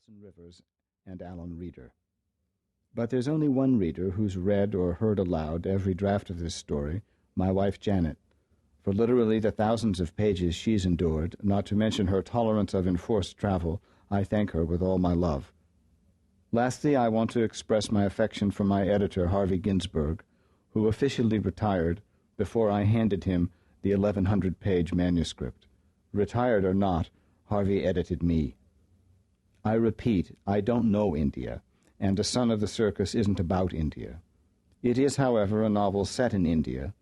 Wilson Rivers and Alan Reeder. But there's only one reader who's read or heard aloud every draft of this story, my wife Janet, for literally the thousands of pages she's endured, not to mention her tolerance of enforced travel. I thank her with all my love. Lastly, I want to express my affection for my editor, Harvey Ginsberg, who officially retired before I handed him the 1,100-page manuscript. Retired or not, Harvey edited me. I repeat, I don't know India, and The Son of the Circus isn't about India. It is, however, a novel set in India,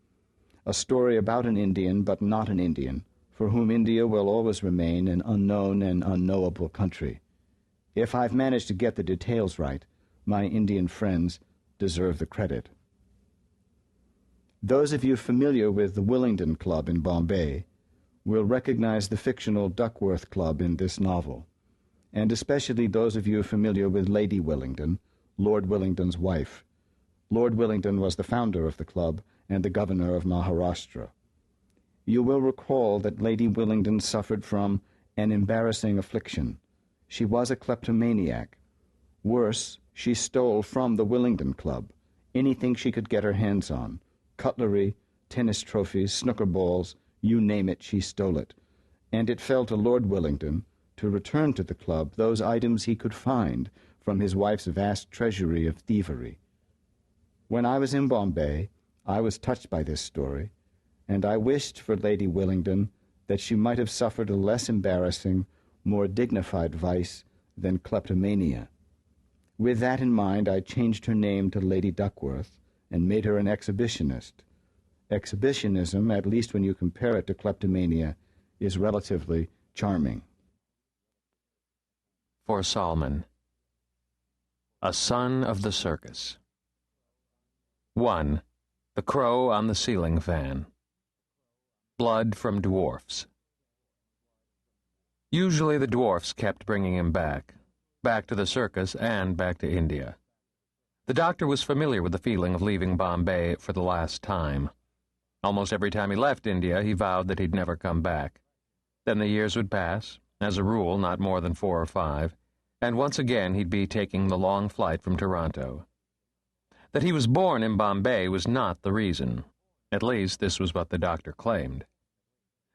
a story about an Indian but not an Indian, for whom India will always remain an unknown and unknowable country. If I've managed to get the details right, my Indian friends deserve the credit. Those of you familiar with the Willingdon Club in Bombay will recognize the fictional Duckworth Club in this novel, and especially those of you familiar with Lady Willingdon, Lord Willingdon's wife. Lord Willingdon was the founder of the club and the governor of Maharashtra. You will recall that Lady Willingdon suffered from an embarrassing affliction. She was a kleptomaniac. Worse, she stole from the Willingdon Club anything she could get her hands on: cutlery, tennis trophies, snooker balls, you name it, she stole it. And it fell to Lord Willingdon to return to the club those items he could find from his wife's vast treasury of thievery. When I was in Bombay, I was touched by this story, and I wished for Lady Willingdon that she might have suffered a less embarrassing, more dignified vice than kleptomania. With that in mind, I changed her name to Lady Duckworth and made her an exhibitionist. Exhibitionism, at least when you compare it to kleptomania, is relatively charming. For Salman. A Son of the Circus. 1. The Crow on the Ceiling Fan. Blood from Dwarfs. Usually the dwarfs kept bringing him back to the circus and back to India. The doctor was familiar with the feeling of leaving Bombay for the last time. Almost every time he left India, he vowed that he'd never come back. Then the years would pass, as a rule not more than 4 or 5, and once again he'd be taking the long flight from Toronto. That he was born in Bombay was not the reason. At least, this was what the doctor claimed.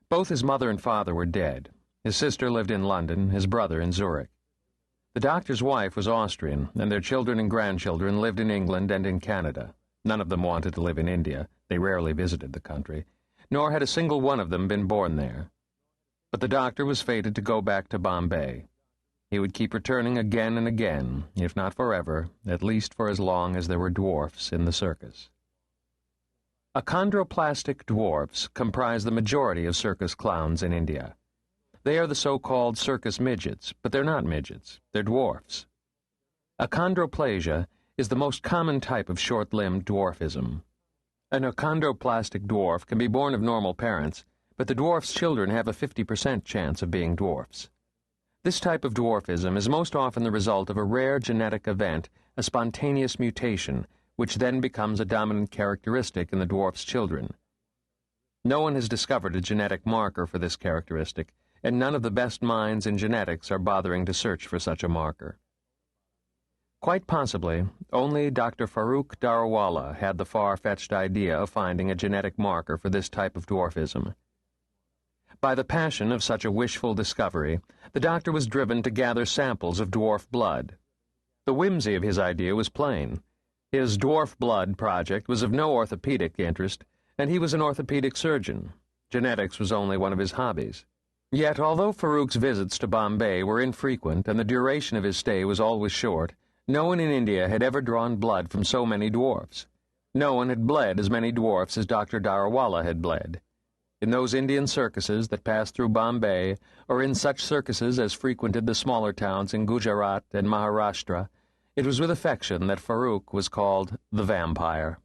Both his mother and father were dead. His sister lived in London, his brother in Zurich. The doctor's wife was Austrian, and their children and grandchildren lived in England and in Canada. None of them wanted to live in India. They rarely visited the country, nor had a single one of them been born there. But the doctor was fated to go back to Bombay. He would keep returning again and again, if not forever, at least for as long as there were dwarfs in the circus. Achondroplastic dwarfs comprise the majority of circus clowns in India. They are the so-called circus midgets, but they're not midgets, they're dwarfs. Achondroplasia is the most common type of short-limbed dwarfism. An achondroplastic dwarf can be born of normal parents, but the dwarf's children have a 50% chance of being dwarfs. This type of dwarfism is most often the result of a rare genetic event, a spontaneous mutation, which then becomes a dominant characteristic in the dwarf's children. No one has discovered a genetic marker for this characteristic, and none of the best minds in genetics are bothering to search for such a marker. Quite possibly, only Dr. Farrokh Daruwalla had the far-fetched idea of finding a genetic marker for this type of dwarfism. By the passion of such a wishful discovery, the doctor was driven to gather samples of dwarf blood. The whimsy of his idea was plain. His dwarf blood project was of no orthopedic interest, and he was an orthopedic surgeon. Genetics was only one of his hobbies. Yet, although Farrokh's visits to Bombay were infrequent and the duration of his stay was always short, no one in India had ever drawn blood from so many dwarfs. No one had bled as many dwarfs as Dr. Daruwalla had bled. In those Indian circuses that passed through Bombay, or in such circuses as frequented the smaller towns in Gujarat and Maharashtra, it was with affection that Farrokh was called the Vampire.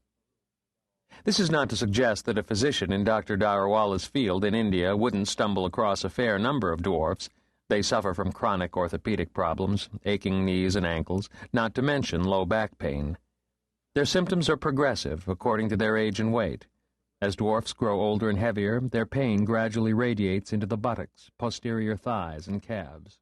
This is not to suggest that a physician in Dr. Daruwalla's field in India wouldn't stumble across a fair number of dwarfs. They suffer from chronic orthopedic problems, aching knees and ankles, not to mention low back pain. Their symptoms are progressive according to their age and weight. As dwarfs grow older and heavier, their pain gradually radiates into the buttocks, posterior thighs, and calves.